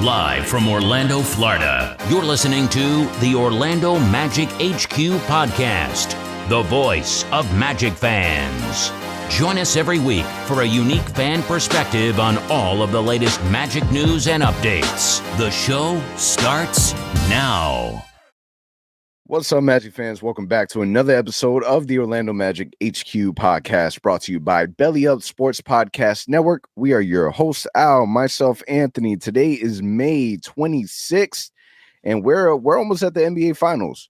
Live from Orlando, Florida, you're listening to the Orlando Magic HQ podcast, the voice of Magic fans. Join us every week for a unique fan perspective on all of the latest Magic news and updates. The show starts now. What's up, Magic fans? Welcome back to another episode of the Orlando Magic HQ podcast, brought to you by Belly Up Sports Podcast Network. We are your hosts, Al, myself, Anthony. Today is May 26th, and we're almost at the NBA Finals.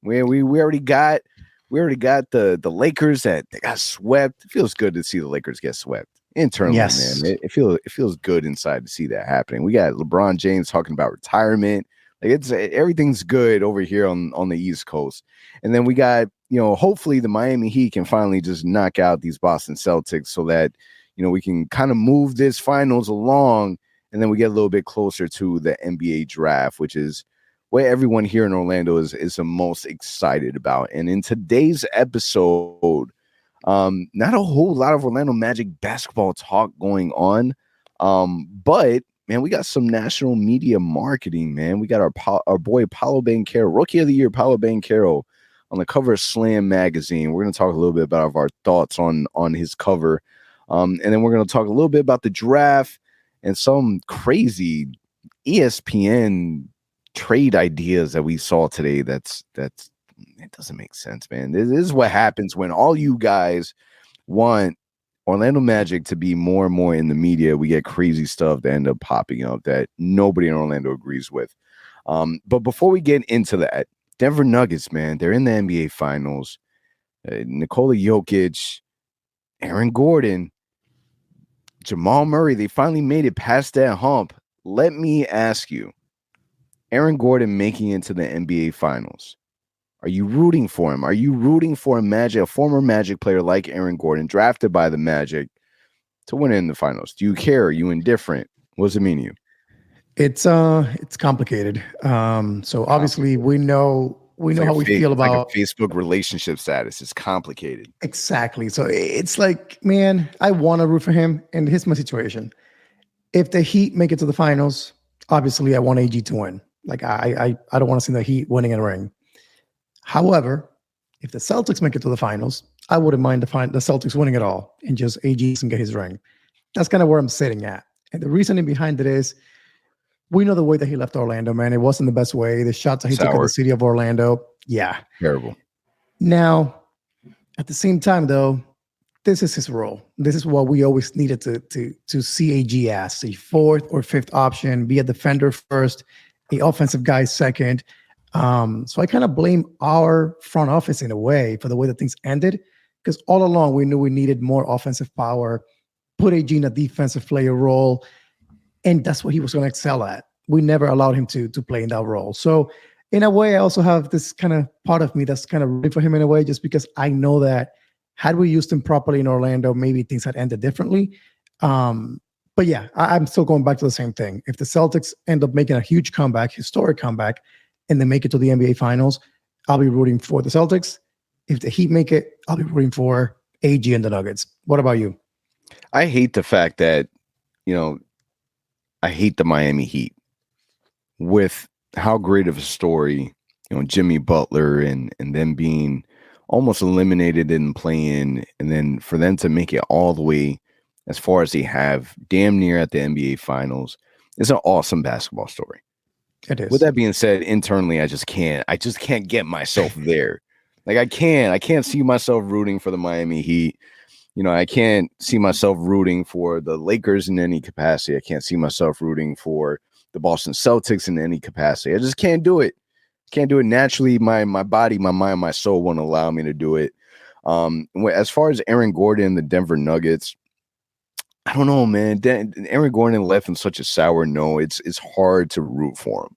We already got the Lakers that they got swept. It feels good to see the Lakers get swept internally, yes. Man. It feels good inside to see that happening. We got LeBron James talking about retirement. Like everything's good over here on the East Coast. And then we got, hopefully the Miami Heat can finally just knock out these Boston Celtics so that, we can kind of move this finals along, and then we get a little bit closer to the NBA draft, which is what everyone here in Orlando is the most excited about. And in today's episode, not a whole lot of Orlando Magic basketball talk going on, but man, we got some national media marketing, man. We got our boy Paolo Banchero, Rookie of the Year, Paolo Banchero, on the cover of Slam magazine. We're going to talk a little bit about our thoughts on his cover. And then we're going to talk a little bit about the draft and some crazy ESPN trade ideas that we saw today. It doesn't make sense, man. This is what happens when all you guys want Orlando Magic to be more and more in the media. We get crazy stuff that end up popping up that nobody in Orlando agrees with. But before we get into that, Denver Nuggets, man, they're in the NBA Finals. Nikola Jokic, Aaron Gordon, Jamal Murray, they finally made it past that hump. Let me ask you, Aaron Gordon making it to the NBA Finals, are you rooting for him? Are you rooting for a former Magic player like Aaron Gordon, drafted by the Magic, to win in the finals? Do you care? Are you indifferent? What does it mean to you? It's complicated. So obviously we know how we feel about like a Facebook relationship status. It's complicated. Exactly. So it's like, man, I want to root for him, and here's my situation. If the Heat make it to the finals, obviously I want AG to win. Like I don't want to see the Heat winning a ring. However, if the Celtics make it to the finals, I wouldn't mind the Celtics winning it all and just AG can get his ring. That's kind of where I'm sitting at. And the reasoning behind it is, we know the way that he left Orlando, man. It wasn't the best way. The shots that he took at the city of Orlando, yeah. Terrible. Now, at the same time, though, this is his role. This is what we always needed to see AG as, a fourth or fifth option, be a defender first, a offensive guy second. So I kind of blame our front office in a way for the way that things ended, because all along we knew we needed more offensive power, put AG in a defensive player role, and that's what he was going to excel at. We never allowed him to play in that role. So in a way, I also have this kind of part of me that's kind of rooting for him in a way, just because I know that had we used him properly in Orlando, maybe things had ended differently. But yeah, I'm still going back to the same thing. If the Celtics end up making a huge comeback, historic comeback, and they make it to the NBA Finals, I'll be rooting for the Celtics. If the Heat make it, I'll be rooting for AG and the Nuggets. What about you? I hate the fact that, I hate the Miami Heat with how great of a story, Jimmy Butler and them being almost eliminated in play-in, and then for them to make it all the way as far as they have, damn near at the NBA Finals, is an awesome basketball story. It is. With that being said, internally, I just can't get myself there. Like I can't see myself rooting for the Miami Heat. I can't see myself rooting for the Lakers in any capacity. I can't see myself rooting for the Boston Celtics in any capacity. I just can't do it. Can't do it naturally. My body, my mind, my soul won't allow me to do it. As far as Aaron Gordon and the Denver Nuggets, I don't know, man. Aaron Gordon left in such a sour note. It's hard to root for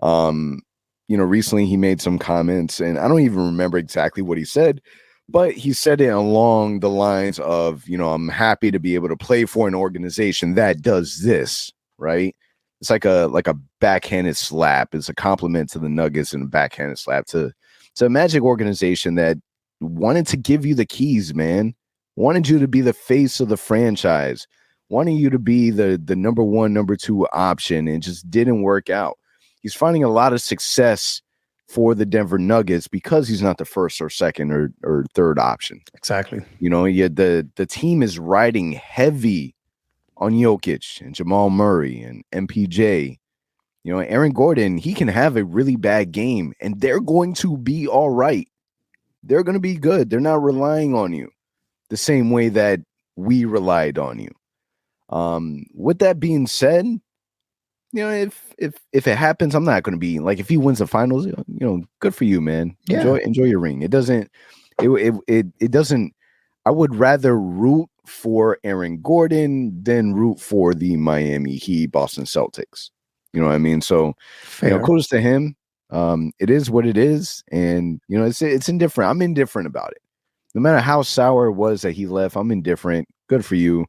him. Recently he made some comments, and I don't even remember exactly what he said, but he said it along the lines of, I'm happy to be able to play for an organization that does this, right? It's like a backhanded slap. It's a compliment to the Nuggets and a backhanded slap to a Magic organization that wanted to give you the keys, man. Wanted you to be the face of the franchise. wanting you to be the number one, number two option, and just didn't work out. He's finding a lot of success for the Denver Nuggets because he's not the first or second or third option. Exactly. You know, the team is riding heavy on Jokic and Jamal Murray and MPJ. You know, Aaron Gordon, he can have a really bad game and they're going to be all right. They're going to be good. They're not relying on you the same way that we relied on you. With that being said, you know, if it happens, I'm not going to be like, if he wins the finals, you know, good for you, man. Yeah. Enjoy your ring. It doesn't. I would rather root for Aaron Gordon than root for the Miami Heat, Boston Celtics. You know what I mean? So, Fair. you know, kudos to him. It is what it is, and you know, it's indifferent. I'm indifferent about it. No matter how sour it was that he left, I'm indifferent. Good for you.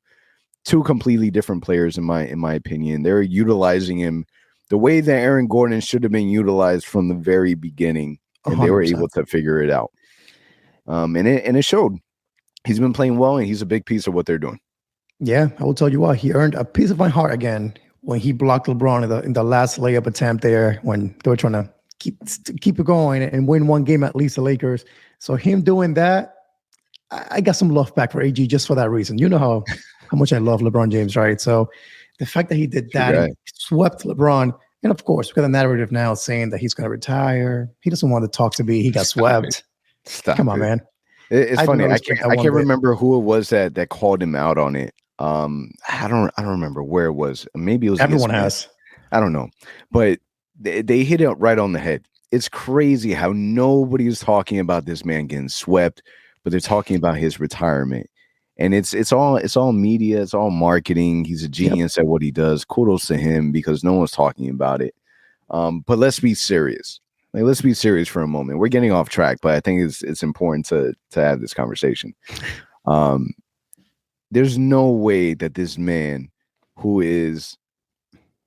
Two completely different players, in my opinion. They're utilizing him the way that Aaron Gordon should have been utilized from the very beginning, and 100%. They were able to figure it out. And it showed. He's been playing well, and he's a big piece of what they're doing. Yeah, I will tell you what, he earned a piece of my heart again when he blocked LeBron in the last layup attempt there, when they were trying to keep it going and win one game at least, the Lakers. So him doing that, I got some love back for AG just for that reason. You know how much I love LeBron James, right? So the fact that he did that and swept LeBron, and of course, we got a narrative now saying that he's going to retire. He doesn't want to talk to me. He got swept. Come on, man. It's funny. I can't remember who it was that called him out on it. I don't remember where it was. Maybe it was everyone has. I don't know, but they hit it right on the head. It's crazy how nobody's talking about this man getting swept, but they're talking about his retirement. And it's all media, it's all marketing. He's a genius at what he does. Kudos to him because no one's talking about it. But let's be serious. Like, let's be serious for a moment. We're getting off track, but I think it's important to have this conversation. There's no way that this man, who is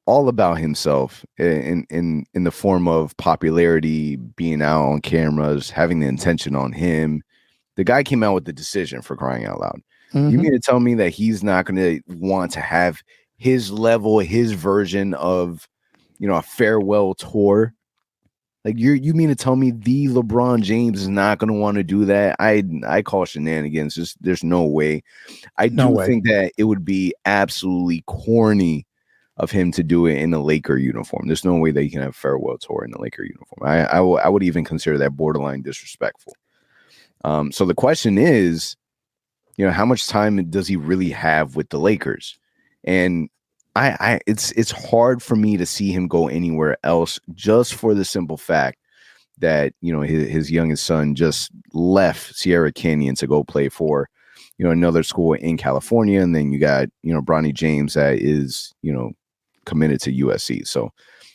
all about himself in the form of popularity, being out on cameras, having the intention on him, the guy came out with the decision, for crying out loud. Mm-hmm. You mean to tell me that he's not going to want to have his level, his version of, you know, a farewell tour? Like, you mean to tell me the LeBron James is not going to want to do that? I call shenanigans. There's no way. I think that it would be absolutely corny of him to do it in a Laker uniform. There's no way that he can have a farewell tour in a Laker uniform. I would even consider that borderline disrespectful. So the question is, you know, how much time does he really have with the Lakers? And it's hard for me to see him go anywhere else, just for the simple fact that, you know, his youngest son just left Sierra Canyon to go play for, you know, another school in California. And then you got, you know, Bronny James that is, you know, committed to USC. So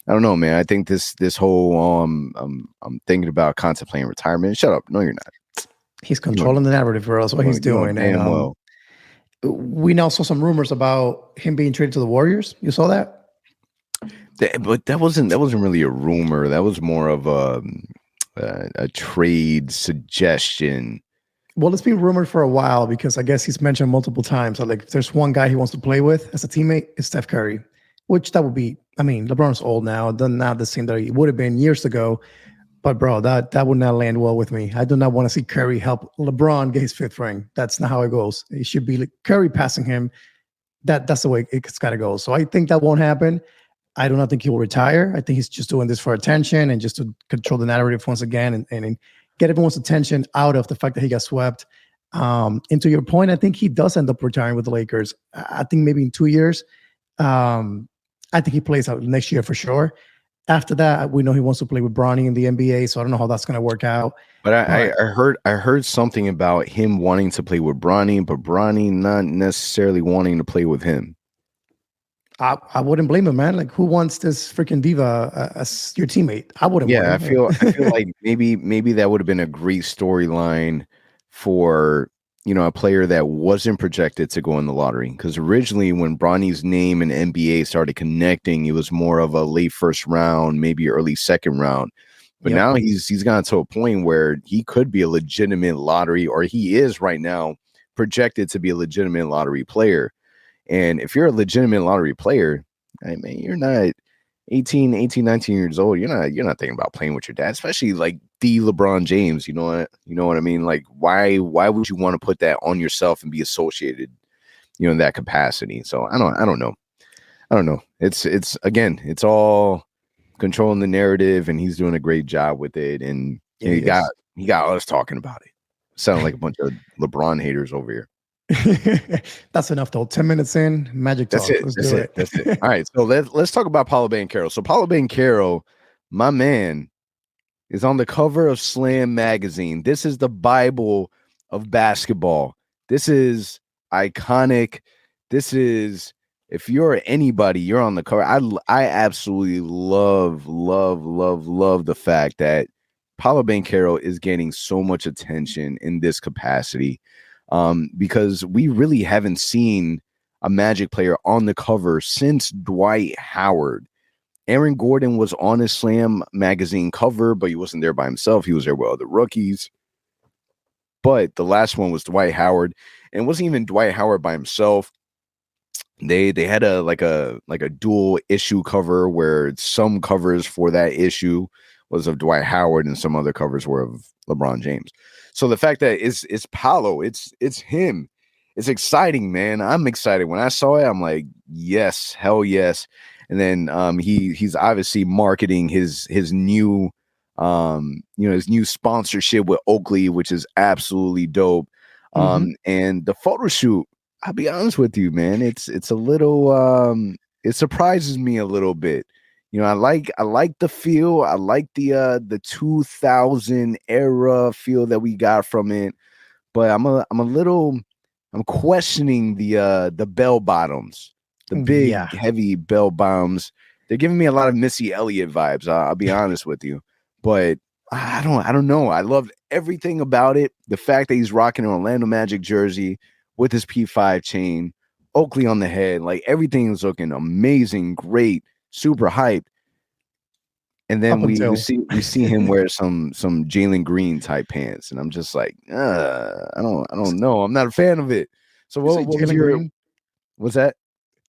I don't know, man. I think this whole I'm thinking about contemplating retirement. Shut up. No, you're not. He's controlling the narrative for us, what he's doing. Damn well. We now saw some rumors about him being traded to the Warriors. You saw that? But that wasn't really a rumor. That was more of a trade suggestion. Well, it's been rumored for a while because I guess he's mentioned multiple times. Like, if there's one guy he wants to play with as a teammate, it's Steph Curry, which that would be, I mean, LeBron's old now, not the same that he would have been years ago. But bro, that would not land well with me. I do not want to see Curry help LeBron get his fifth ring. That's not how it goes. It should be like Curry passing him. That's the way it's got to go. So I think that won't happen. I do not think he will retire. I think he's just doing this for attention and just to control the narrative once again and get everyone's attention out of the fact that he got swept. And to your point, I think he does end up retiring with the Lakers. I think maybe in 2 years. I think he plays out next year for sure. After that, we know he wants to play with Bronny in the NBA, so I don't know how that's going to work out. But I heard something about him wanting to play with Bronny, but Bronny not necessarily wanting to play with him. I wouldn't blame him, man. Like, who wants this freaking diva as your teammate? I wouldn't. Yeah, I feel like maybe that would have been a great storyline for, you know, a player that wasn't projected to go in the lottery. Because originally, when Bronny's name and NBA started connecting, it was more of a late first round, maybe early second round. But now he's gotten to a point where he could be a legitimate lottery, or he is right now projected to be a legitimate lottery player. And if you're a legitimate lottery player, I mean, you're not 19 years old. You're not thinking about playing with your dad, especially like the LeBron James. You know what I mean? Like, why would you want to put that on yourself and be associated, in that capacity? So I don't know. It's again, it's all controlling the narrative, and he's doing a great job with it. And Yeah, he got us talking about it. Sounding like a bunch of LeBron haters over here. That's enough though. 10 minutes in, Magic That's talk. it. Let's That's do it. That's it. All right. So let's talk about Paolo Banchero. So Paolo Banchero, my man, is on the cover of Slam magazine. This is the Bible of basketball. This is iconic. This is, if you're anybody, you're on the cover. I absolutely love the fact that Paolo Banchero is getting so much attention in this capacity, because we really haven't seen a Magic player on the cover since Dwight Howard. Aaron Gordon was on his Slam magazine cover, but he wasn't there by himself. He was there with other rookies. But the last one was Dwight Howard, and it wasn't even Dwight Howard by himself. They had a dual issue cover where some covers for that issue was of Dwight Howard and some other covers were of LeBron James. So the fact that it's Paolo, it's him. It's exciting, man. I'm excited. When I saw it, I'm like, yes, hell yes. And then he's obviously marketing his new his new sponsorship with Oakley, which is absolutely dope. And the photo shoot, I'll be honest with you, man, it's a little it surprises me a little bit. I like the feel. I like the 2000 era feel that we got from it, but I'm questioning the bell bottoms, the big heavy bell bottoms. They're giving me a lot of Missy Elliott vibes. I'll be honest with you, but I don't know. I love everything about it. The fact that he's rocking an Orlando Magic jersey with his P5 chain, Oakley on the head, like everything is looking amazing, great, super hyped. And then we see him wear some Jalen Green type pants, and I'm just like, I don't know. I'm not a fan of it. So what was your Green? What's that?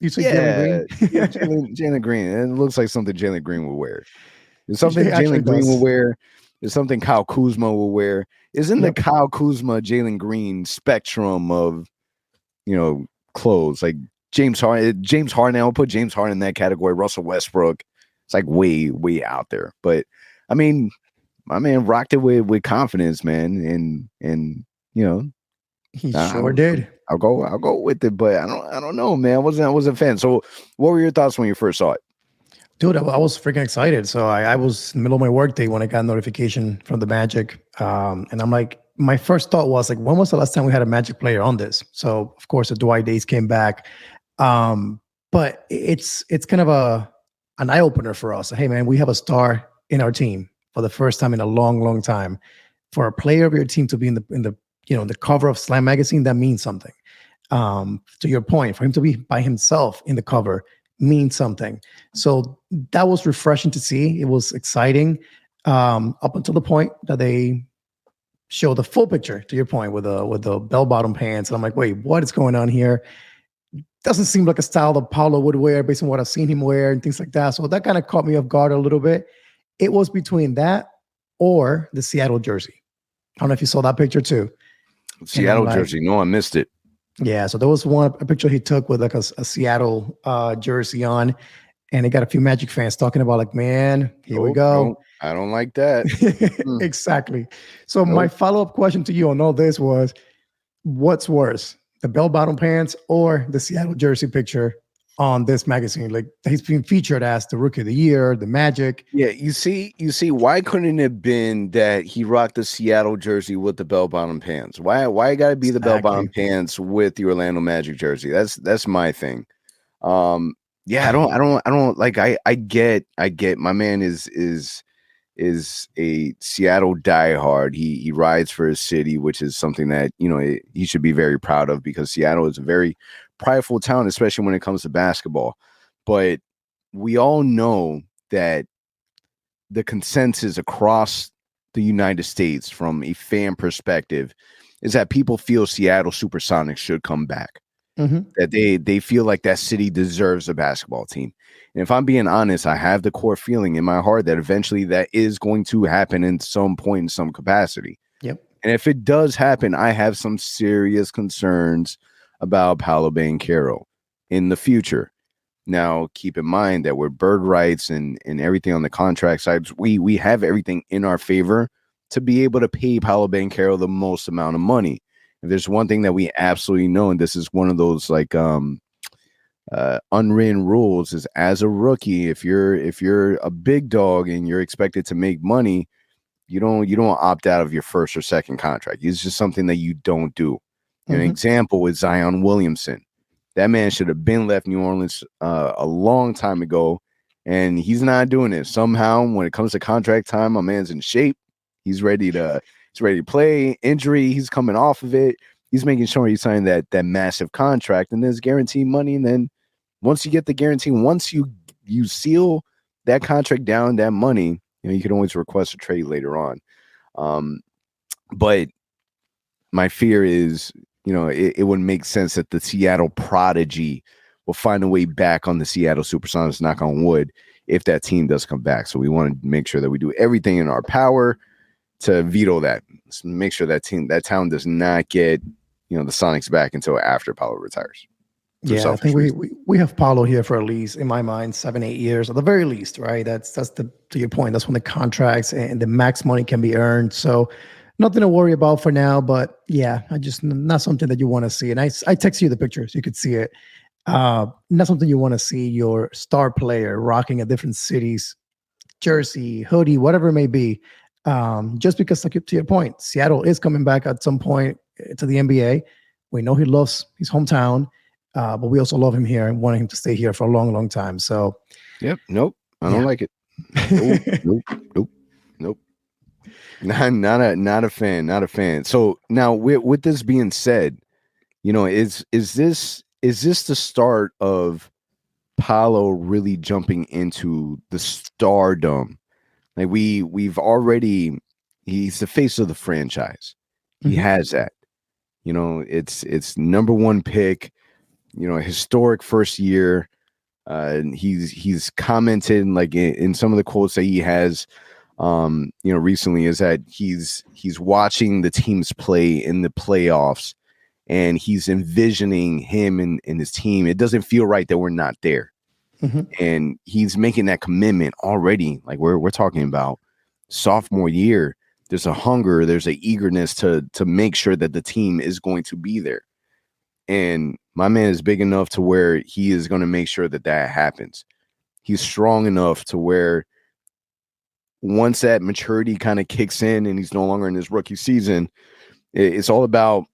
You say Jalen Green? Yeah, Jalen Green. And it looks like something Jalen Green would wear. It's something Jalen Green will wear. It's something Kyle Kuzma will wear. Is in the Kyle Kuzma, Jalen Green spectrum of clothes. Like James Harden. I'll put James Harden in that category. Russell Westbrook. It's like way out there. But I mean, my man rocked it with confidence, man. And he sure did. I'll go with it, but I don't know, man. I wasn't a fan. So what were your thoughts when you first saw it? Dude, I was freaking excited. So I was in the middle of my workday when I got a notification from the Magic. And I'm like, my first thought was like, when was the last time we had a Magic player on this? So of course the Dwight days came back. But it's kind of an eye opener for us. Hey man, we have a star in our team for the first time in a long time. For a player of your team to be in the cover of Slam magazine, that means something. To your point, for him to be by himself in the cover means something. So that was refreshing to see. It was exciting up until the point that they show the full picture, to your point, with the bell-bottom pants. And I'm like, wait, what is going on here? Doesn't seem like a style that Paolo would wear based on what I've seen him wear and things like that. So that kind of caught me off guard a little bit. It was between that or the Seattle jersey. I don't know if you saw that picture too. Seattle jersey. No, I missed it. Yeah, so there was a picture he took with like a Seattle jersey on, and it got a few Magic fans talking about like, man, here we go. No, I don't like that. Exactly. So my follow-up question to you on all this was, what's worse, the bell-bottom pants or the Seattle jersey picture on this magazine? Like, he's been featured as the Rookie of the Year, the Magic. Yeah, you see, why couldn't it have been that he rocked the Seattle jersey with the bell-bottom pants? Why got to be the bell-bottom pants with the Orlando Magic jersey? That's my thing. Yeah, I don't like. I get. My man is a Seattle diehard. He rides for his city, which is something that he should be very proud of, because Seattle is a very prideful town, especially when it comes to basketball. But we all know that the consensus across the United States from a fan perspective is that people feel Seattle Supersonics should come back. that they feel like that city deserves a basketball team. And if I'm being honest, I have the core feeling in my heart that eventually that is going to happen in some point in some capacity. Yep. And if it does happen, I have some serious concerns about Paolo Banchero in the future. Now, keep in mind that with bird rights and everything on the contract sides, we have everything in our favor to be able to pay Paolo Banchero the most amount of money. If there's one thing that we absolutely know, and this is one of those like unwritten rules, is as a rookie, if you're a big dog and you're expected to make money, you don't opt out of your first or second contract. It's just something that you don't do. An example is Zion Williamson. That man should have been left New Orleans a long time ago, and he's not doing it. Somehow, when it comes to contract time, my man's in shape. He's ready to play. Injury, he's coming off of it. He's making sure he's signing that massive contract, and there's guaranteed money. And then once you get the guarantee, once you seal that contract down, that money, you can always request a trade later on. But my fear is, it would make sense that the Seattle Prodigy will find a way back on the Seattle Supersonics, knock on wood, if that team does come back. So we want to make sure that we do everything in our power to veto that. Let's make sure that town does not get, the Sonics back until after Paolo retires. Yeah, I think we have Paolo here for at least, in my mind, 7-8 years at the very least, right? That's to your point. That's when the contracts and the max money can be earned. So nothing to worry about for now, but yeah, not something that you want to see. And I text you the picture so you could see it. Not something you want to see your star player rocking a different city's jersey, hoodie, whatever it may be. Just because, like, to your point, Seattle is coming back at some point to the NBA. We know he loves his hometown, but we also love him here and wanting him to stay here for a long, long time. So, yep, nope, I don't like it. Nope. Not a fan. So now, with this being said, is this the start of Paolo really jumping into the stardom? Like he's the face of the franchise. He has that. It's number one pick. Historic first year. He's commented like in some of the quotes that he has. Recently is that he's watching the teams play in the playoffs and he's envisioning him and his team. It doesn't feel right that we're not there. And he's making that commitment already. Like we're talking about sophomore year. There's a hunger, there's an eagerness to make sure that the team is going to be there. And my man is big enough to where he is going to make sure that happens. He's strong enough to where once that maturity kind of kicks in and he's no longer in his rookie season, it's all about,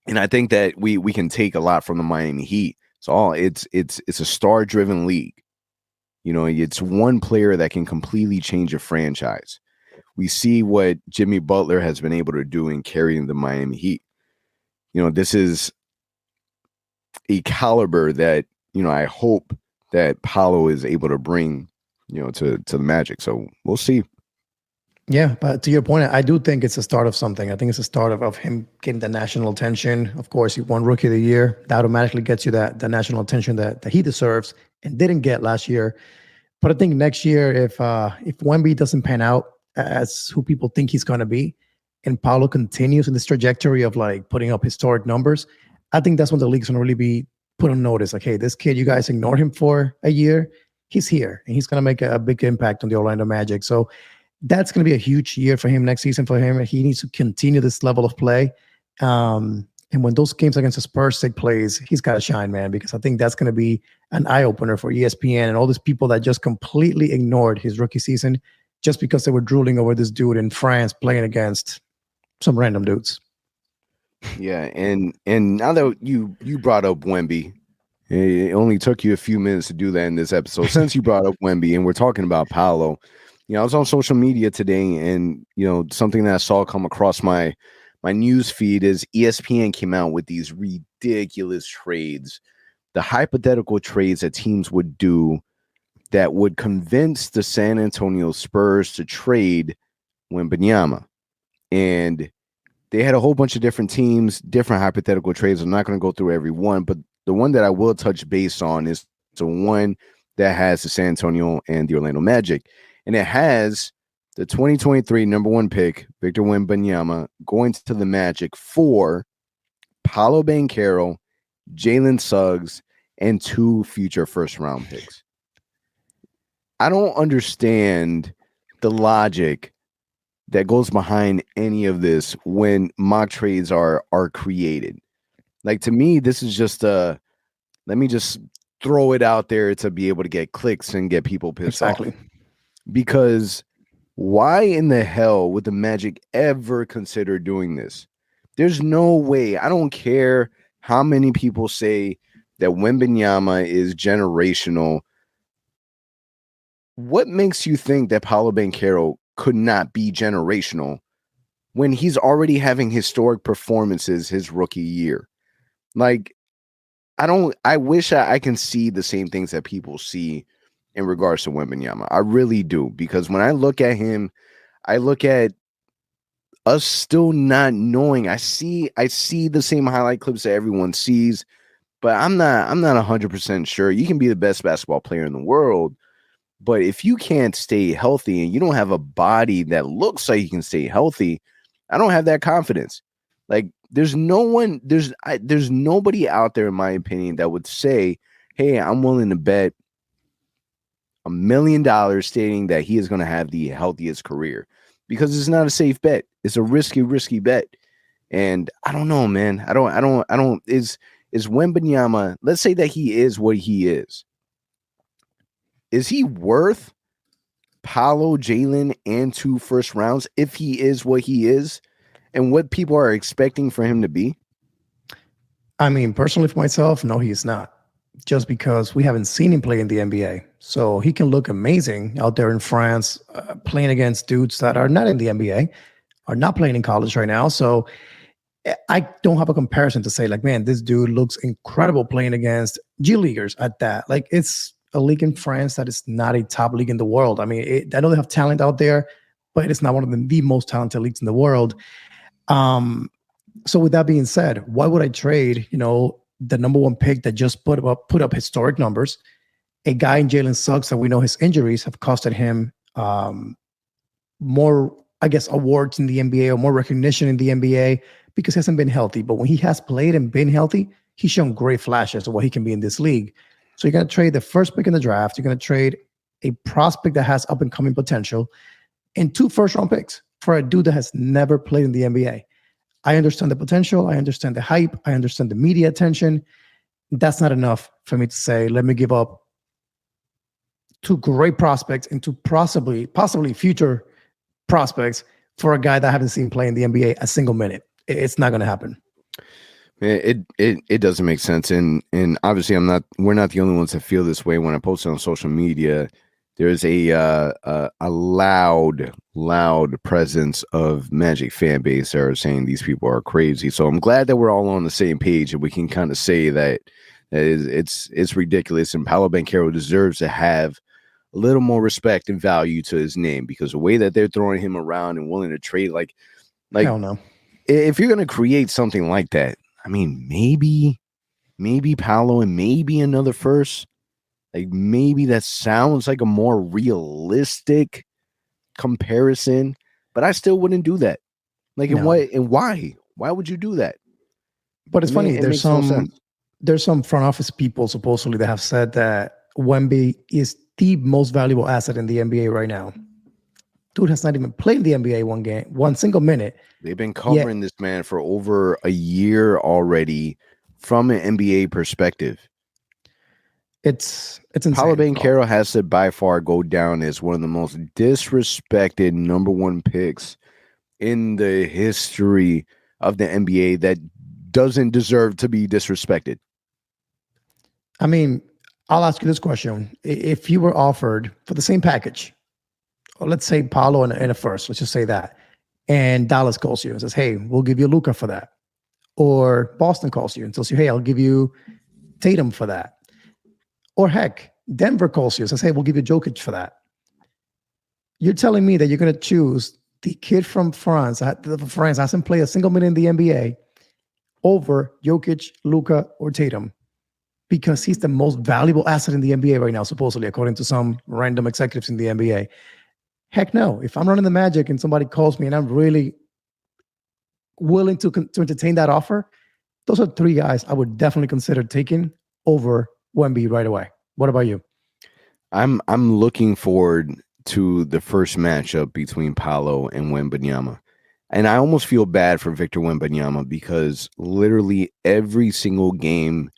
and I think that we can take a lot from the Miami Heat. It's a star-driven league. It's one player that can completely change a franchise. We see what Jimmy Butler has been able to do in carrying the Miami Heat. This is a caliber that, I hope that Paolo is able to bring, to the Magic. So we'll see. Yeah, but to your point, I do think it's a start of something. I think it's a start of him getting the national attention. Of course, he won Rookie of the Year. That automatically gets you the national attention that he deserves and didn't get last year. But I think next year, if Wemby doesn't pan out as who people think he's going to be, and Paolo continues in this trajectory of like putting up historic numbers, I think that's when the league's going to really be put on notice. Like, hey, this kid, you guys ignored him for a year. He's here, and he's going to make a big impact on the Orlando Magic. So that's going to be a huge year for him next season for him. He needs to continue this level of play. And when those games against the Spurs take place, he's got to shine, man, because I think that's going to be an eye-opener for ESPN and all these people that just completely ignored his rookie season just because they were drooling over this dude in France playing against some random dudes. Yeah, and now that you brought up Wemby, it only took you a few minutes to do that in this episode. Since you brought up Wemby and we're talking about Paolo, I was on social media today, and something that I saw come across my news feed is ESPN came out with these ridiculous trades, the hypothetical trades that teams would do that would convince the San Antonio Spurs to trade Wembanyama. And they had a whole bunch of different teams, different hypothetical trades. I'm not going to go through every one, but the one that I will touch base on is the one that has the San Antonio and the Orlando Magic. And it has the 2023 number 1 pick, Victor Wembanyama, going to the Magic for Paolo Banchero, Jalen Suggs, and 2 future first-round picks. I don't understand the logic that goes behind any of this when mock trades are created. Like, to me, this is just let me just throw it out there to be able to get clicks and get people pissed off. Because why in the hell would the Magic ever consider doing this? There's no way. I don't care how many people say that Wembanyama is generational. What makes you think that Paolo Banchero could not be generational when he's already having historic performances his rookie year? Like, I wish I can see the same things that people see in regards to Wembanyama. I really do, because when I look at him, I look at us still not knowing. I see the same highlight clips that everyone sees, but I'm not 100% sure. You can be the best basketball player in the world, but if you can't stay healthy and you don't have a body that looks like you can stay healthy, I don't have that confidence. Like, there's nobody out there, in my opinion, that would say, hey, I'm willing to bet $1 million stating that he is going to have the healthiest career, because it's not a safe bet. It's a risky bet. And I don't know, man. I don't, is Wembanyama, let's say that he is what he is. Is he worth Paolo, Jalen, and 2 first rounds if he is what he is and what people are expecting for him to be? I mean, personally for myself, no, he is not. Just because we haven't seen him play in the NBA. So he can look amazing out there in France, playing against dudes that are not in the NBA, are not playing in college right now. So I don't have a comparison to say, like, man, this dude looks incredible playing against G Leaguers at that. Like, it's a league in France that is not a top league in the world. I mean, I know they have talent out there, but it's not one of the most talented leagues in the world. So with that being said, why would I trade, the number 1 pick that just put up historic numbers, a guy in Jalen Suggs that we know his injuries have costed him more, I guess, awards in the NBA or more recognition in the NBA because he hasn't been healthy. But when he has played and been healthy, he's shown great flashes of what he can be in this league. So you're going to trade the first pick in the draft. You're going to trade a prospect that has up and coming potential and 2 first-round picks for a dude that has never played in the NBA. I understand the potential. I understand the hype. I understand the media attention. That's not enough for me to say, let me give up 2 great prospects and 2 possibly future prospects for a guy that I haven't seen play in the NBA a single minute. It's not going to happen. It doesn't make sense, and obviously we're not the only ones that feel this way. When I post it on social media, there's a loud presence of Magic fan base that are saying these people are crazy. So I'm glad that we're all on the same page and we can kind of say that it's ridiculous, and Paolo Banchero deserves to have a little more respect and value to his name, because the way that they're throwing him around and willing to trade, like hell no. If you're going to create something like that, I mean, maybe Paolo and maybe another first. Like, maybe that sounds like a more realistic comparison, but I still wouldn't do that. Like, No. why? Why would you do that? But it's funny. There's some front office people supposedly that have said that Wemby is the most valuable asset in the NBA right now. Dude has not even played in the NBA one single minute. They've been covering this man for over a year already from an NBA perspective. It's insane. Paolo Banchero has to by far go down as one of the most disrespected number 1 picks in the history of the NBA that doesn't deserve to be disrespected. I mean, I'll ask you this question. If you were offered for the same package, or let's say Paolo in a first, let's just say that, and Dallas calls you and says, hey, we'll give you Luka for that. Or Boston calls you and tells you, hey, I'll give you Tatum for that. Or heck, Denver calls you and says, hey, we'll give you Jokic for that. You're telling me that you're going to choose the kid from France hasn't played a single minute in the NBA over Jokic, Luka, or Tatum because he's the most valuable asset in the NBA right now, supposedly, according to some random executives in the NBA. Heck no. If I'm running the Magic and somebody calls me and I'm really willing to entertain that offer, those are three guys I would definitely consider taking over Wemby right away. What about you? I'm looking forward to the first matchup between Paolo and Wembanyama. And I almost feel bad for Victor Wembanyama because literally every single game,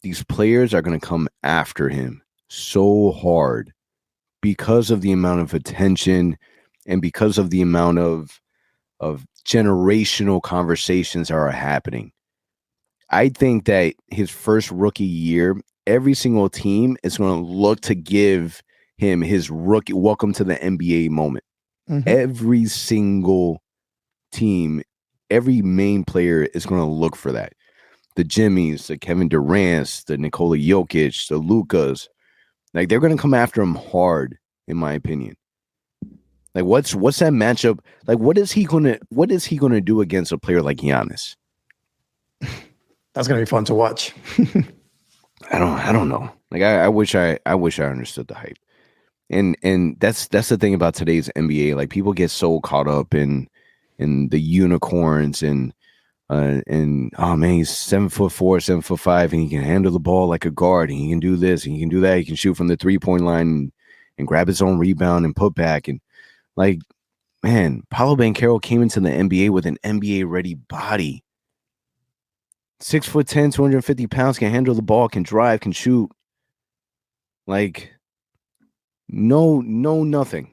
these players are going to come after him so hard because of the amount of attention and because of the amount of generational conversations that are happening. I think that his first rookie year, every single team is going to look to give him his rookie welcome to the NBA moment. Mm-hmm. Every single team, every main player is going to look for that. The Jimmys, the Kevin Durant's, the Nikola Jokic, the Lukas, like they're going to come after him hard, in my opinion. Like what's that matchup? Like what is he going to do against a player like Giannis? That's going to be fun to watch. I don't know. Like I wish I understood the hype. And that's the thing about today's NBA. Like people get so caught up in the unicorns and oh man, he's 7'4", 7'5", and he can handle the ball like a guard, and he can do this and he can do that. He can shoot from the 3-point line and grab his own rebound and put back. And like, man, Paolo Banchero came into the NBA with an NBA ready body. 6'10", 250 pounds, can handle the ball, can drive, can shoot. Like, nothing.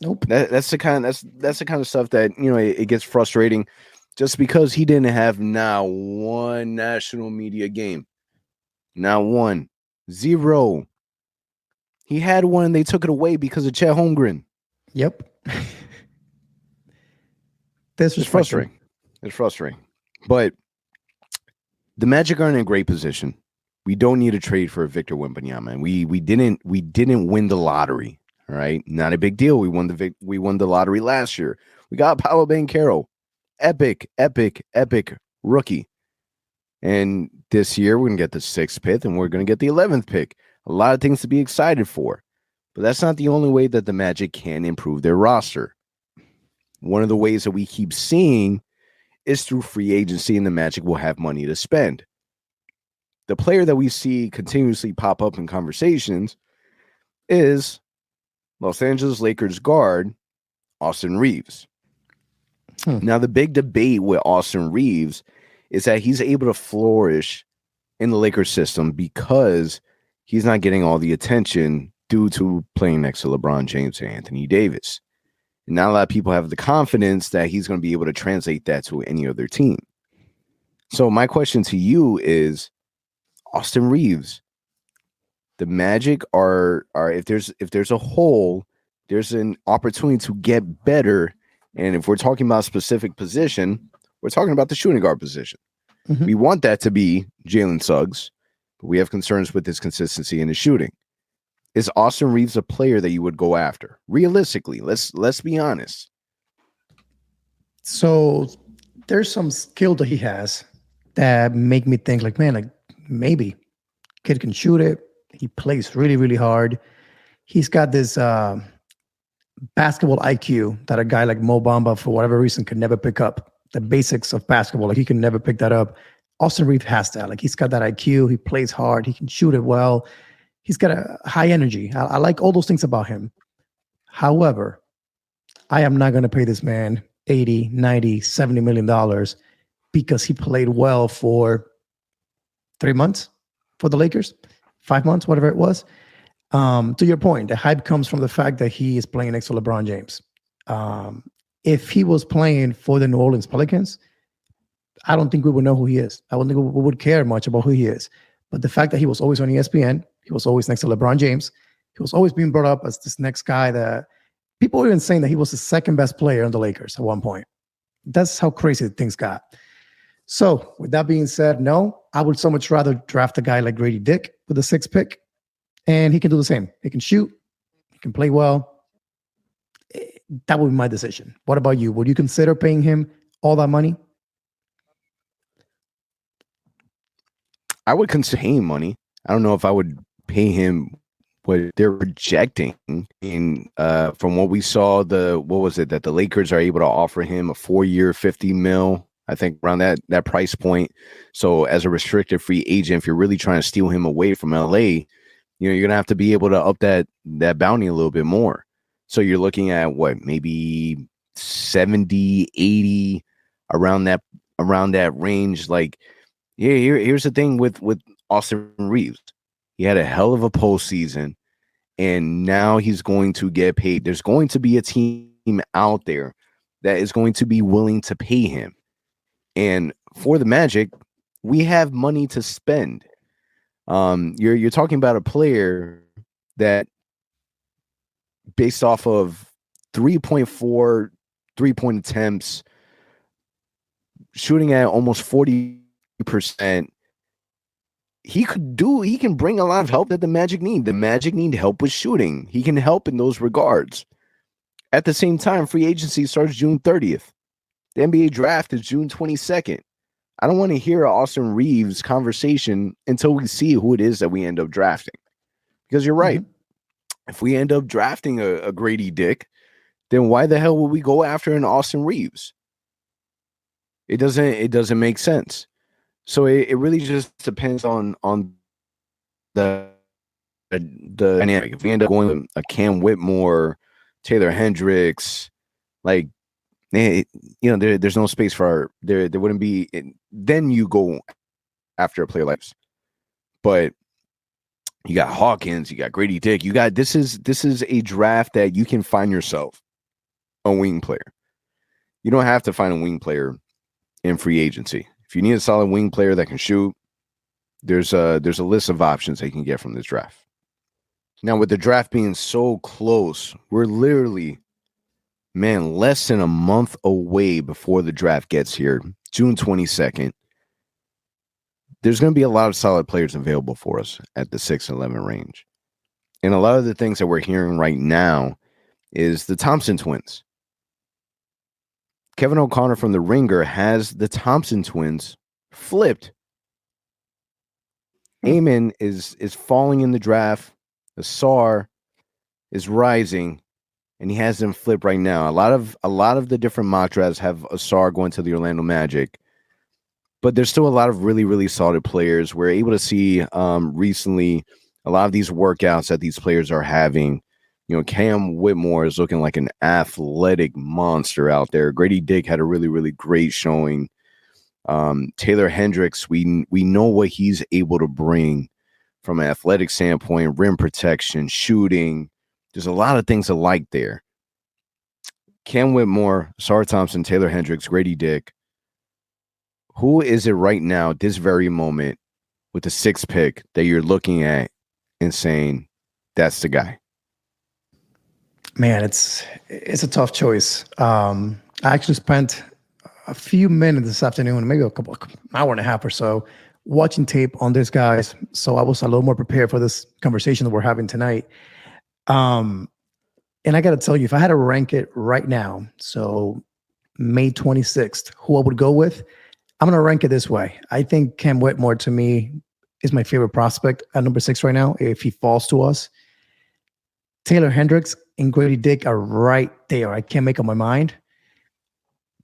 Nope. That's the kind of stuff that, you know, it gets frustrating just because he didn't have now one national media game. Not one. Zero. He had one and they took it away because of Chet Holmgren. Yep. It's frustrating. It's frustrating. But the Magic are in a great position. We don't need a trade for Victor Wembanyama, and we didn't win the lottery. All right, not a big deal. We won the lottery last year. We got Paolo Banchero, epic rookie, and this year we're gonna get the 6th pick, and we're gonna get the 11th pick. A lot of things to be excited for, but that's not the only way that the Magic can improve their roster. One of the ways that we keep seeing is through free agency, and the Magic will have money to spend. The player that we see continuously pop up in conversations is Los Angeles Lakers guard Austin Reaves. Now, the big debate with Austin Reaves is that he's able to flourish in the Lakers system because he's not getting all the attention due to playing next to LeBron James and Anthony Davis. And not a lot of people have the confidence that he's going to be able to translate that to any other team. So my question to you is, Austin Reaves, the Magic are if there's a hole, there's an opportunity to get better. And if we're talking about a specific position, we're talking about the shooting guard position. Mm-hmm. We want that to be Jalen Suggs, but we have concerns with his consistency in his shooting. Is Austin Reaves a player that you would go after? Realistically, let's be honest. So there's some skill that he has that make me think like, man, like maybe kid can shoot it. He plays really, really hard. He's got this basketball IQ that a guy like Mo Bamba, for whatever reason, could never pick up. The basics of basketball, like he can never pick that up. Austin Reaves has that. Like he's got that IQ. He plays hard. He can shoot it well. He's got a high energy. I like all those things about him. However, I am not going to pay this man 80, 90, 70 million dollars because he played well for 3 months for the Lakers, 5 months, whatever it was. To your point, the hype comes from the fact that he is playing next to LeBron James. If he was playing for the New Orleans Pelicans, I don't think we would know who he is. I don't think we would care much about who he is. But the fact that he was always on ESPN, he was always next to LeBron James, he was always being brought up as this next guy that people were even saying that he was the second best player on the Lakers at one point. That's how crazy things got. So with that being said, no, I would so much rather draft a guy like Grady Dick with the 6th pick, and he can do the same. He can shoot, he can play well. that would be my decision. What about you? Would you consider paying him all that money? I would consider paying money. I don't know if I would pay him what they're projecting. In from what we saw, what was it that the Lakers are able to offer him a 4-year, $50 million, I think around that price point. So as a restricted free agent, if you're really trying to steal him away from LA, you're gonna have to be able to up that bounty a little bit more. So you're looking at what, maybe 70, 80, around that range. Like, yeah, here's the thing with Austin Reeves. He had a hell of a postseason, and now he's going to get paid. There's going to be a team out there that is going to be willing to pay him. And for the Magic, we have money to spend. You're talking about a player that, based off of 3.4 3-point attempts, shooting at almost 40%, he can bring a lot of help that the Magic need. The Magic need help with shooting. He can help in those regards. At the same time, free agency starts June 30th. The NBA draft is June 22nd. I don't want to hear Austin Reeves conversation until we see who it is that we end up drafting. Because you're right. Mm-hmm. If we end up drafting a Grady Dick, then why the hell would we go after an Austin Reeves? It doesn't make sense. So it really just depends on the dynamic. If we end up going with a Cam Whitmore, Taylor Hendricks, like, there's no space for there wouldn't be. Then you go after a player like this. But you got Hawkins, you got Grady Dick, this is a draft that you can find yourself a wing player. You don't have to find a wing player in free agency. If you need a solid wing player that can shoot, there's a list of options that you can get from this draft. Now, with the draft being so close, we're literally, less than a month away before the draft gets here, June 22nd. There's going to be a lot of solid players available for us at the 6-11 range. And a lot of the things that we're hearing right now is the Thompson twins. Kevin O'Connor from The Ringer has the Thompson twins flipped. Amon is falling in the draft. Ausar is rising, and he has them flipped right now. A lot of the different mock drafts have Ausar going to the Orlando Magic, but there's still a lot of really, really solid players. We're able to see recently a lot of these workouts that these players are having. Cam Whitmore is looking like an athletic monster out there. Grady Dick had a really, really great showing. Taylor Hendricks, we know what he's able to bring from an athletic standpoint, rim protection, shooting. There's a lot of things to like there. Cam Whitmore, Ausar Thompson, Taylor Hendricks, Grady Dick. Who is it right now, at this very moment, with the 6th pick that you're looking at and saying, that's the guy? Man, it's a tough choice. I actually spent a few minutes this afternoon, maybe hour and a half or so, watching tape on these guys. So I was a little more prepared for this conversation that we're having tonight. And I got to tell you, if I had to rank it right now, so May 26th, who I would go with, I'm going to rank it this way. I think Cam Whitmore, to me, is my favorite prospect at number 6 right now, if he falls to us. Taylor Hendricks and Grady Dick are right there. I can't make up my mind.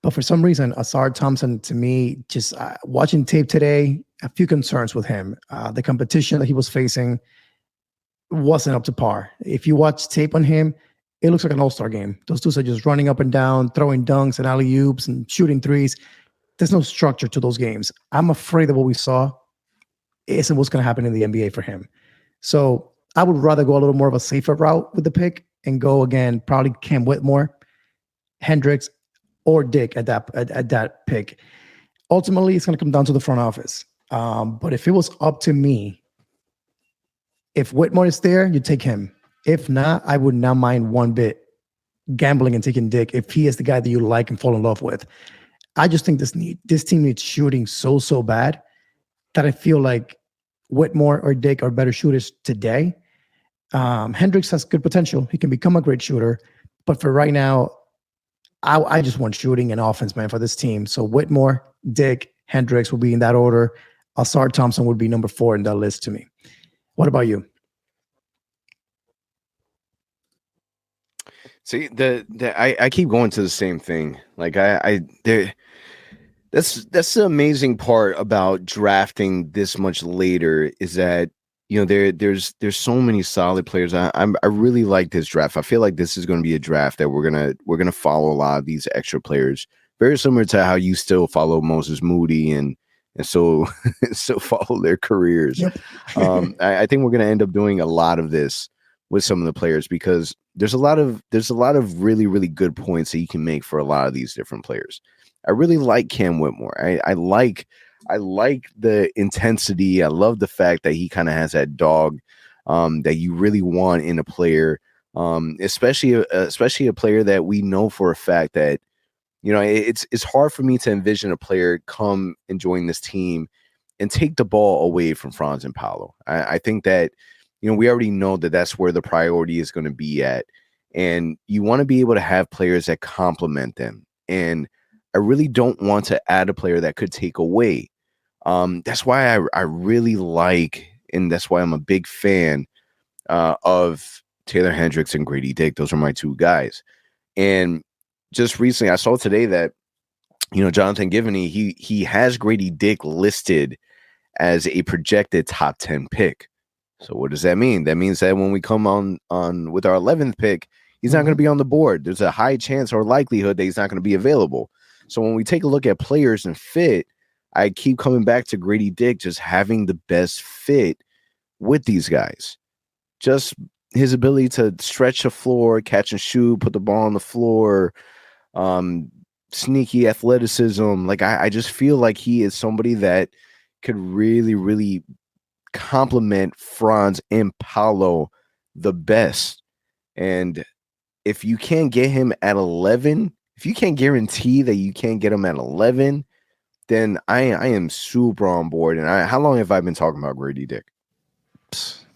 But for some reason, Ausar Thompson, to me, just watching tape today, a few concerns with him. The competition that he was facing wasn't up to par. If you watch tape on him, it looks like an all-star game. Those dudes are just running up and down, throwing dunks and alley-oops and shooting threes. There's no structure to those games. I'm afraid that what we saw isn't what's going to happen in the NBA for him. So I would rather go a little more of a safer route with the pick and go again, probably Cam Whitmore, Hendricks, or Dick at that pick. Ultimately, it's going to come down to the front office. But if it was up to me, if Whitmore is there, you take him. If not, I would not mind one bit gambling and taking Dick if he is the guy that you like and fall in love with. I just think this team needs shooting so bad that I feel like Whitmore or Dick are better shooters today. Hendricks has good potential. He can become a great shooter. But for right now, I just want shooting and offense, man, for this team. So Whitmore, Dick, Hendricks will be in that order. Ausar Thompson would be number 4 in that list to me. What about you? See, I keep going to the same thing. Like that's the amazing part about drafting this much later is that there's so many solid players. I really like this draft. I feel like this is going to be a draft that we're gonna follow a lot of these extra players, very similar to how you still follow Moses Moody and so still follow their careers. Yep. I think we're gonna end up doing a lot of this with some of the players because there's a lot of really, really good points that you can make for a lot of these different players. I really like Cam Whitmore. I like the intensity. I love the fact that he kind of has that dog that you really want in a player, especially a player that we know for a fact that it's hard for me to envision a player come and join this team and take the ball away from Franz and Paolo. I think that we already know that that's where the priority is going to be at, and you want to be able to have players that complement them. And I really don't want to add a player that could take away. That's why I really like, and that's why I'm a big fan of Taylor Hendricks and Grady Dick. Those are my 2 guys. And just recently, I saw today that Jonathan Givney, he has Grady Dick listed as a projected top 10 pick. So what does that mean? That means that when we come on with our 11th pick, he's not going to be on the board. There's a high chance or likelihood that he's not going to be available. So when we take a look at players and fit, I keep coming back to Grady Dick just having the best fit with these guys. Just his ability to stretch the floor, catch and shoot, put the ball on the floor, sneaky athleticism. Like I just feel like he is somebody that could really, really complement Franz and Paolo the best. And if you can't get him at 11, if you can't guarantee that you can't get him at 11, then I am super on board. And how long have I been talking about Grady Dick?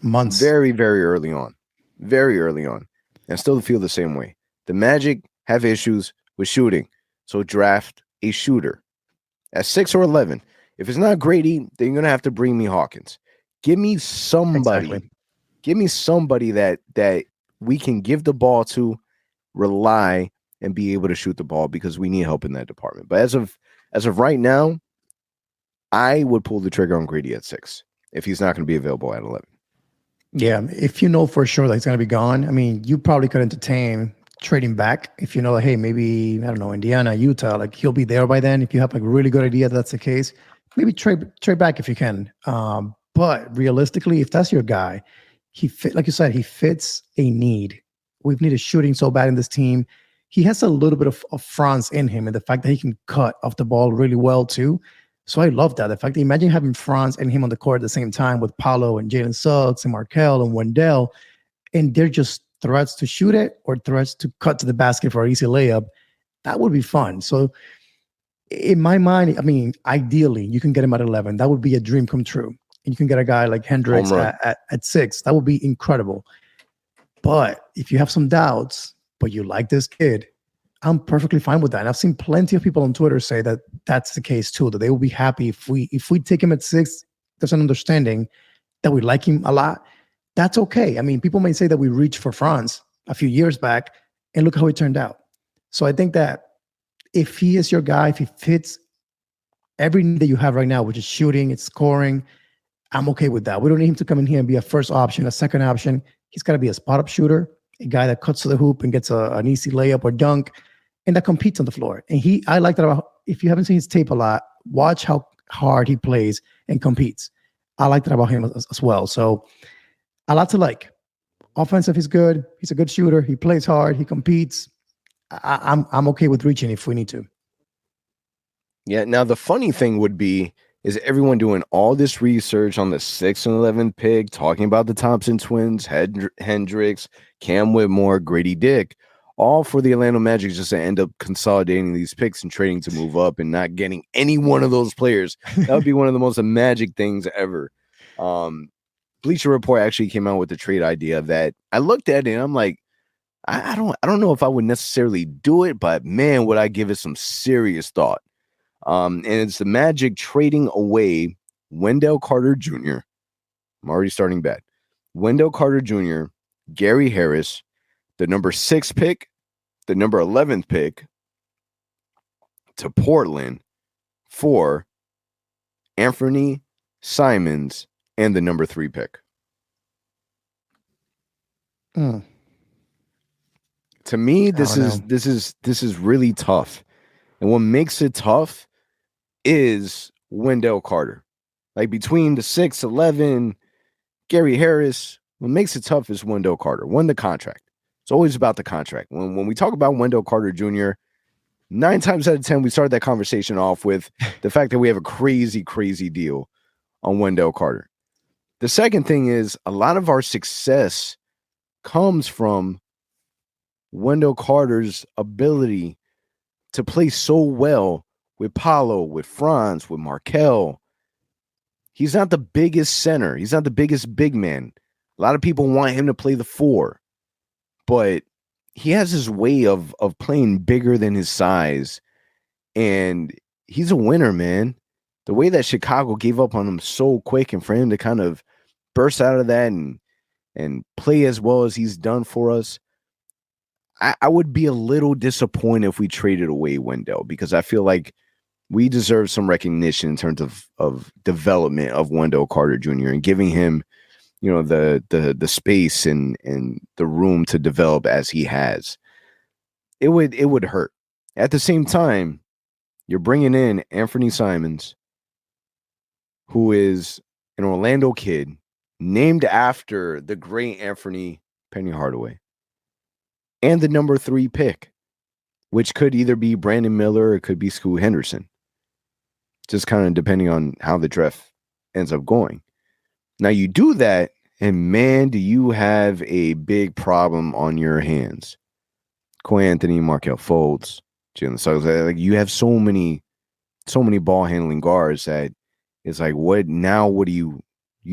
Months. Very, very early on. Very early on. And still feel the same way. The Magic have issues with shooting. So draft a shooter at 6 or 11. If it's not Grady, then you're going to have to bring me Hawkins. Give me somebody. Exactly. Give me somebody that we can give the ball to, rely, and be able to shoot the ball because we need help in that department. But as of right now, I would pull the trigger on Grady at 6 if he's not going to be available at 11. Yeah, if you know for sure that he's going to be gone, I mean, you probably could entertain trading back if you know, like, hey, maybe, I don't know, Indiana, Utah, like he'll be there by then. If you have like a really good idea that's the case, maybe trade back if you can. But realistically, if that's your guy, like you said, he fits a need. We've needed shooting so bad in this team. He has a little bit of Franz in him, and the fact that he can cut off the ball really well too. So I love that. The fact that imagine having Franz and him on the court at the same time with Paolo and Jalen Suggs and Markel and Wendell, and they're just threats to shoot it or threats to cut to the basket for an easy layup. That would be fun. So in my mind, I mean, ideally, you can get him at 11. That would be a dream come true. And you can get a guy like Hendricks at 6. That would be incredible. But if you have some doubts, but you like this kid, I'm perfectly fine with that. And I've seen plenty of people on Twitter say that that's the case too, that they will be happy if we take him at 6. There's an understanding that we like him a lot. That's okay. I mean, people may say that we reached for Franz a few years back, and look how it turned out. So I think that if he is your guy, if he fits every need that you have right now, which is shooting, it's scoring, I'm okay with that. We don't need him to come in here and be a first option, a second option. He's got to be a spot-up shooter, a guy that cuts to the hoop and gets an easy layup or dunk, and that competes on the floor. And I like that about, if you haven't seen his tape a lot, watch how hard he plays and competes. I like that about him as well. So a lot to like. Offensive, he's good. He's a good shooter. He plays hard. He competes. I'm okay with reaching if we need to. Yeah. Now the funny thing would be is everyone doing all this research on the 6th and 11th pick, talking about the Thompson twins, Hendricks, Cam Whitmore, Grady Dick, all for the Orlando Magic just to end up consolidating these picks and trading to move up and not getting any one of those players. That would be one of the most Magic things ever. Bleacher Report actually came out with the trade idea that I looked at it and I'm like, I don't know if I would necessarily do it, but man, would I give it some serious thought. And it's the Magic trading away Wendell Carter Jr. I'm already starting bad. Wendell Carter Jr., Gary Harris, the number 6 pick, the number 11th pick to Portland for Anthony Simons and the number 3 pick. Mm. To me, this is really tough. And what makes it tough is Wendell Carter. Like between the 6, 11, Gary Harris, what makes it tough is Wendell Carter. Won the contract. It's always about the contract. When we talk about Wendell Carter Jr., 9 times out of 10, we start that conversation off with the fact that we have a crazy, crazy deal on Wendell Carter. The second thing is a lot of our success comes from Wendell Carter's ability to play so well with Paolo, with Franz, with Markel. He's not the biggest center. He's not the biggest big man. A lot of people want him to play the 4, but he has his way of playing bigger than his size, and he's a winner, man. The way that Chicago gave up on him so quick, and for him to kind of burst out of that and play as well as he's done for us, I would be a little disappointed if we traded away Wendell, because I feel like we deserve some recognition in terms of development of Wendell Carter Jr. and giving him, you know, the space and the room to develop as he has. It would hurt. At the same time, you're bringing in Anthony Simons, who is an Orlando kid named after the great Anthony Penny Hardaway, and the number 3 pick, which could either be Brandon Miller or it could be Scoot Henderson, just kind of depending on how the draft ends up going. Now you do that, and man, do you have a big problem on your hands. Cole Anthony, Markel Fultz, Jalen Suggs. Like, you have so many ball handling guards that it's like, what now? What do you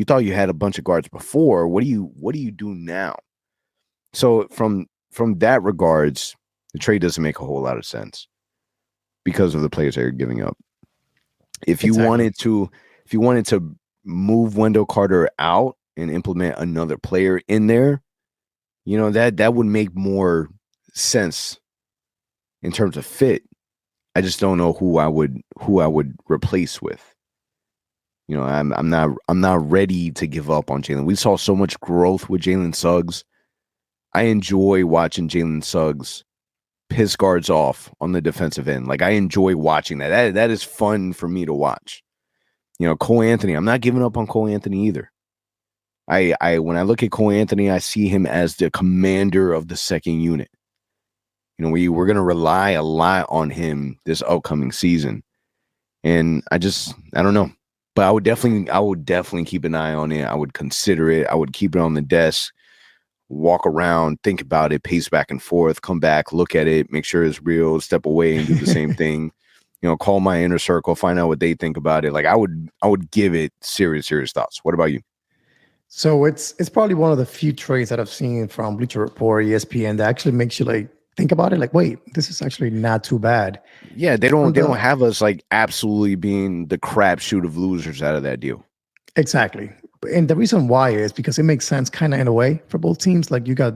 thought you had a bunch of guards before? What do you do now? So from that regards, the trade doesn't make a whole lot of sense because of the players that you're giving up. If you wanted to move Wendell Carter out and implement another player in there, you know, that would make more sense in terms of fit. I just don't know who I would replace with. You know, I'm not ready to give up on Jalen. We saw so much growth with Jalen Suggs. I enjoy watching Jalen Suggs piss guards off on the defensive end. Like, I enjoy watching that. That is fun for me to watch. You know, Cole Anthony, I'm not giving up on Cole Anthony either. I when I look at Cole Anthony, I see him as the commander of the second unit. You know, we're going to rely a lot on him this upcoming season. And I don't know. But I would definitely keep an eye on it. I would consider it. I would keep it on the desk, walk around, think about it, pace back and forth, come back, look at it, make sure it's real, step away and do the same thing. You know, call my inner circle, find out what they think about it. Like, I would give it serious thoughts. What about you? So it's probably one of the few trades that I've seen from Bleacher Report, ESPN, that actually makes you like think about it. Like, wait, this is actually not too bad. Yeah, they don't have us like absolutely being the crapshoot of losers out of that deal. Exactly. And the reason why is because it makes sense kind of in a way for both teams. Like, you got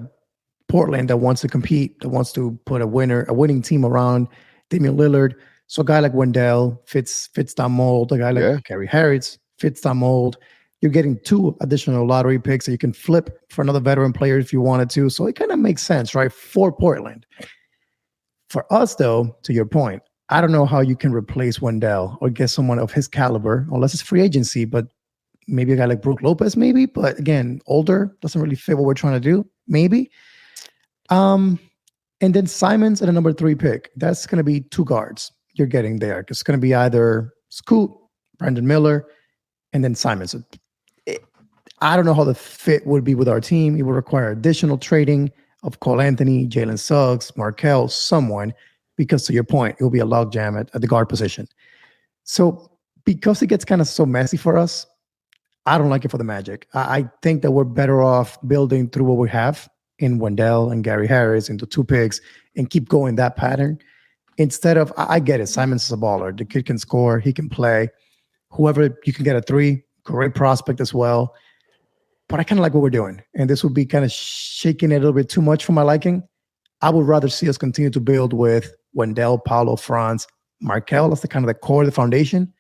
Portland that wants to compete, that wants to put a winning team around Damian Lillard. So a guy like Wendell fits that mold. A guy like Gary Harris fits that mold. You're getting 2 additional lottery picks that you can flip for another veteran player if you wanted to. So it kind of makes sense, right, for Portland. For us, though, to your point, I don't know how you can replace Wendell or get someone of his caliber, unless it's free agency, but maybe a guy like Brook Lopez, maybe. But again, older, doesn't really fit what we're trying to do, maybe. And then Simons at a number 3 pick. That's going to be 2 guards you're getting there. It's going to be either Scoot, Brandon Miller, and then Simons. I don't know how the fit would be with our team. It would require additional trading of Cole Anthony, Jalen Suggs, Markel, someone, because to your point, it will be a logjam at the guard position. So because it gets kind of so messy for us, I don't like it for the Magic. I think that we're better off building through what we have in Wendell and Gary Harris into 2 picks and keep going that pattern instead of, I get it. Simons is a baller. The kid can score. He can play. Whoever you can get a 3, great prospect as well. But I kind of like what we're doing. And this would be kind of shaking it a little bit too much for my liking. I would rather see us continue to build with Wendell, Paolo, Franz, Markel. That's the kind of the core of the foundation.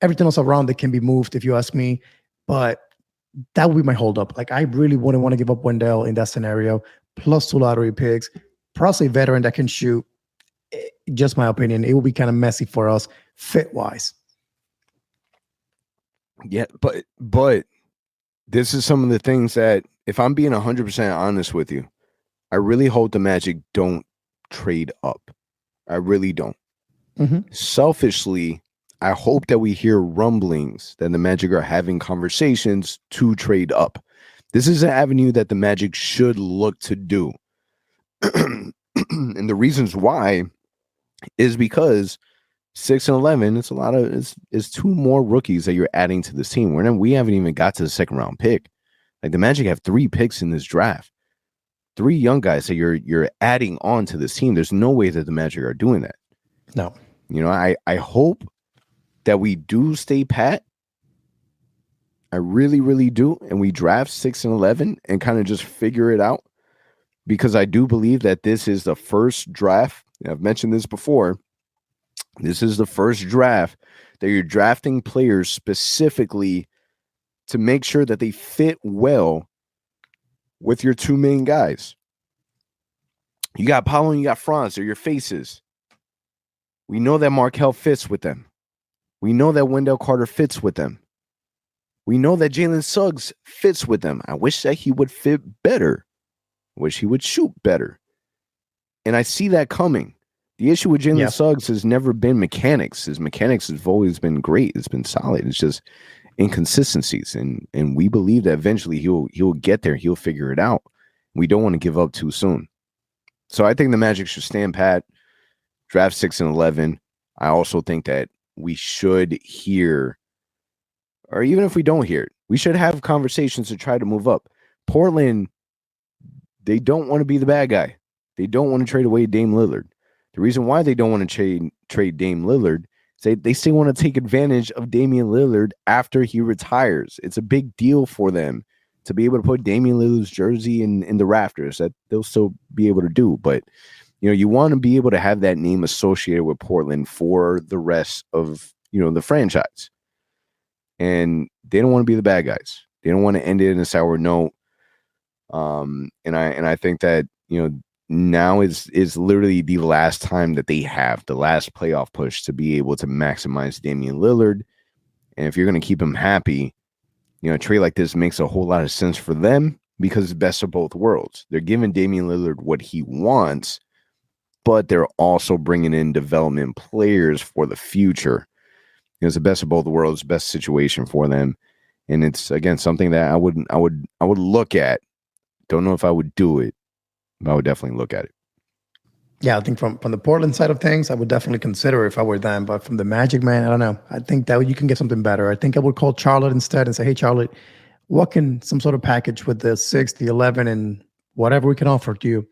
Everything else around it can be moved if you ask me. But that would be my holdup. Like, I really wouldn't want to give up Wendell in that scenario. Plus 2 lottery picks. Plus a veteran that can shoot. Just my opinion. It will be kind of messy for us fit-wise. Yeah, but this is some of the things that, if I'm being 100% honest with you, I really hope the Magic don't trade up. I really don't. Selfishly, I hope that we hear rumblings that the Magic are having conversations to trade up. This is an avenue that the Magic should look to do. And the reasons why is because 6 and 11, it's a lot of, it's 2 more rookies that you're adding to this team. We haven't even got to the 2nd round pick. Like, the Magic have 3 picks in this draft. 3 young guys that you're adding on to this team. There's no way that the Magic are doing that. No. You know, I hope that we do stay pat. I really, really do. And we draft 6 and 11 and kind of just figure it out. Because I do believe that this is the first draft. I've mentioned this before. This is the first draft that you're drafting players specifically to make sure that they fit well with your 2 main guys. You got Paolo and you got Franz. They're your faces. We know that Markel fits with them. We know that Wendell Carter fits with them. We know that Jalen Suggs fits with them. I wish that he would fit better. I wish he would shoot better. And I see that coming. The issue with Jalen Suggs has never been mechanics. His mechanics have always been great. It's been solid. It's just inconsistencies. And we believe that eventually he'll get there. He'll figure it out. We don't want to give up too soon. So I think the Magic should stand pat, draft 6 and 11. I also think that we should hear, or even if we don't hear it, we should have conversations to try to move up. Portland, they don't want to be the bad guy. They don't want to trade away Dame Lillard. The reason why they don't want to trade Dame Lillard is they still want to take advantage of Damian Lillard after he retires. It's a big deal for them to be able to put Damian Lillard's jersey in the rafters. That they'll still be able to do. But, you know, you want to be able to have that name associated with Portland for the rest of, you know, the franchise. And they don't want to be the bad guys. They don't want to end it in a sour note. And I think that, you know, now is literally the last time that they have the last playoff push to be able to maximize Damian Lillard. And if you're going to keep him happy, you know, a trade like this makes a whole lot of sense for them because it's best of both worlds. They're giving Damian Lillard what he wants, but they're also bringing in development players for the future. It's the best of both worlds, best situation for them. And it's, again, something that I would look at. Don't know if I would do it, but I would definitely look at it. Yeah, I think from the Portland side of things, I would definitely consider if I were them. But from the Magic, man, I don't know. I think that you can get something better. I think I would call Charlotte instead and say, hey, Charlotte, what can some sort of package with the 6, the 11, and whatever we can offer to you,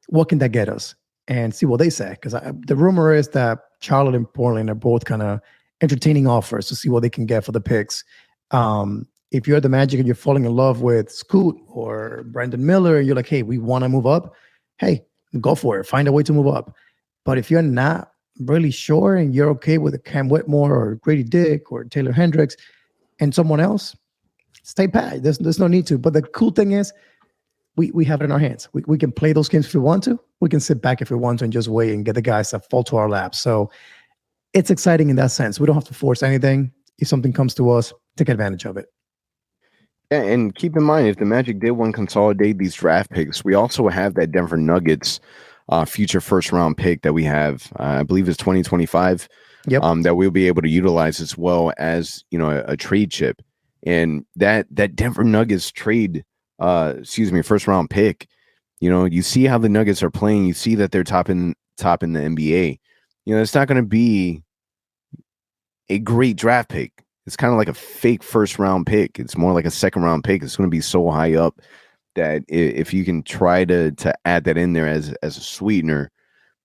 what can that get us? And see what they say. Because the rumor is that Charlotte and Portland are both kind of entertaining offers to see what they can get for the picks. If you're the Magic and you're falling in love with Scoot or Brandon Miller, and you're like, hey, we want to move up, hey, go for it. Find a way to move up. But if you're not really sure and you're okay with a Cam Whitmore or Grady Dick or Taylor Hendricks and someone else, stay pat. There's no need to. But the cool thing is we have it in our hands. We can play those games if we want to. We can sit back if we want to and just wait and get the guys that fall to our lap. So it's exciting in that sense. We don't have to force anything. If something comes to us, take advantage of it. Yeah, and keep in mind, if the Magic did want to consolidate these draft picks, we also have that Denver Nuggets future first-round pick that we have, I believe it's 2025, that we'll be able to utilize as well as, you know, a trade chip. And that Denver Nuggets trade, first-round pick, you know, you see how the Nuggets are playing. You see that they're top in the NBA. You know, it's not going to be a great draft pick. It's kind of like a fake first-round pick. It's more like a second-round pick. It's going to be so high up that if you can try to add that in there as a sweetener,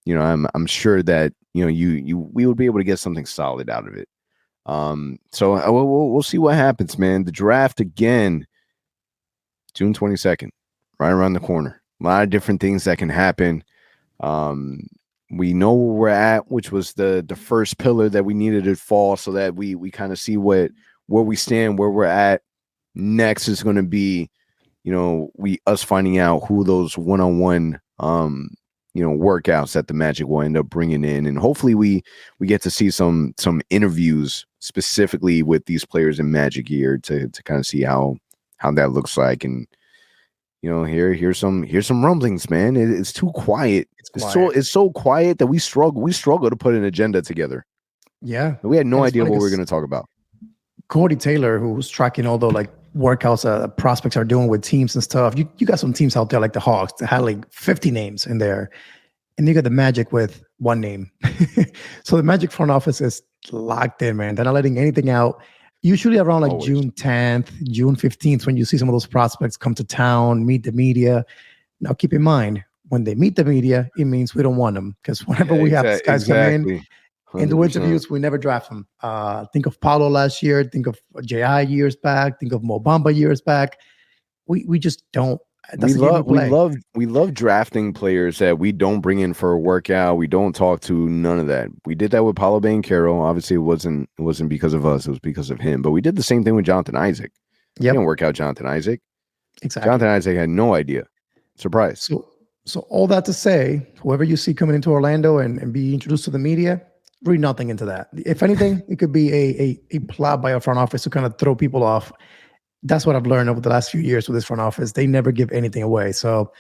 I'm sure that we would be able to get something solid out of it. So we'll see what happens, man. The draft again, June 22nd, right around the corner. A lot of different things that can happen. We know where we're at, which was the first pillar that we needed to fall, so that we kind of see where we stand, where we're at. Next is going to be, us finding out who those one-on-one, workouts that the Magic will end up bringing in, and hopefully we get to see some interviews specifically with these players in Magic gear to kind of see how that looks like. And here's some rumblings, man. It's too quiet. It's so quiet that we struggle to put an agenda together. Yeah, we had no idea what we were going to talk about. Cody Taylor, who's tracking all the workouts prospects are doing with teams and stuff. You got some teams out there like the Hawks that had 50 names in there, and you got the Magic with one name. So the Magic front office is locked in, man. They're not letting anything out. Usually around Always. June 10th, June 15th, when you see some of those prospects come to town, meet the media. Now keep in mind, when they meet the media, it means we don't want them, because whenever we have these guys come in and do interviews, we never draft them. Think of Paolo last year. Think of J.I. years back. Think of Mo Bamba years back. We just don't. We love drafting players that we don't bring in for a workout. We don't talk to, none of that. We did that with Paolo Banchero. Obviously, it wasn't because of us. It was because of him. But we did the same thing with Jonathan Isaac. We didn't work out Jonathan Isaac. Exactly. Jonathan Isaac had no idea. Surprise. So all that to say, whoever you see coming into Orlando and be introduced to the media, read nothing into that. If anything, it could be a plot by a front office to kind of throw people off. That's what I've learned over the last few years with this front office. They never give anything away. So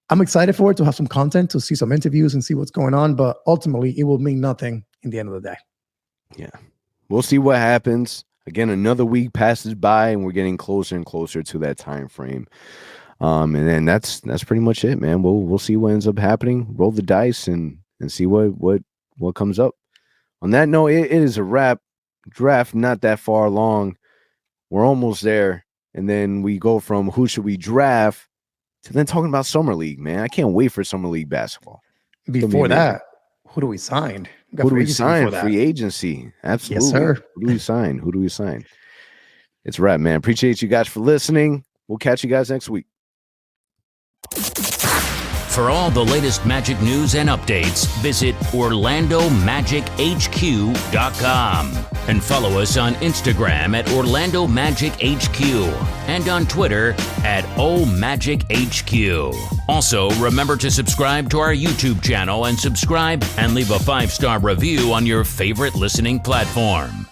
I'm excited for it, to have some content, to see some interviews and see what's going on. But ultimately, it will mean nothing in the end of the day. Yeah. We'll see what happens. Again, another week passes by, and we're getting closer and closer to that time frame. And then that's pretty much it, man. We'll see what ends up happening. Roll the dice and see what comes up. On that note, it is a wrap. Draft not that far along. We're almost there. And then we go from who should we draft to then talking about Summer League, man. I can't wait for Summer League basketball. Before that, who do we sign? Who do we sign? Free agency. Absolutely. Yes, sir. Who do we sign? It's a wrap, man. Appreciate you guys for listening. We'll catch you guys next week. For all the latest Magic news and updates, visit OrlandoMagicHQ.com and follow us on Instagram at Orlando Magic HQ and on Twitter at OMagicHQ. Also, remember to subscribe to our YouTube channel and subscribe and leave a 5-star review on your favorite listening platform.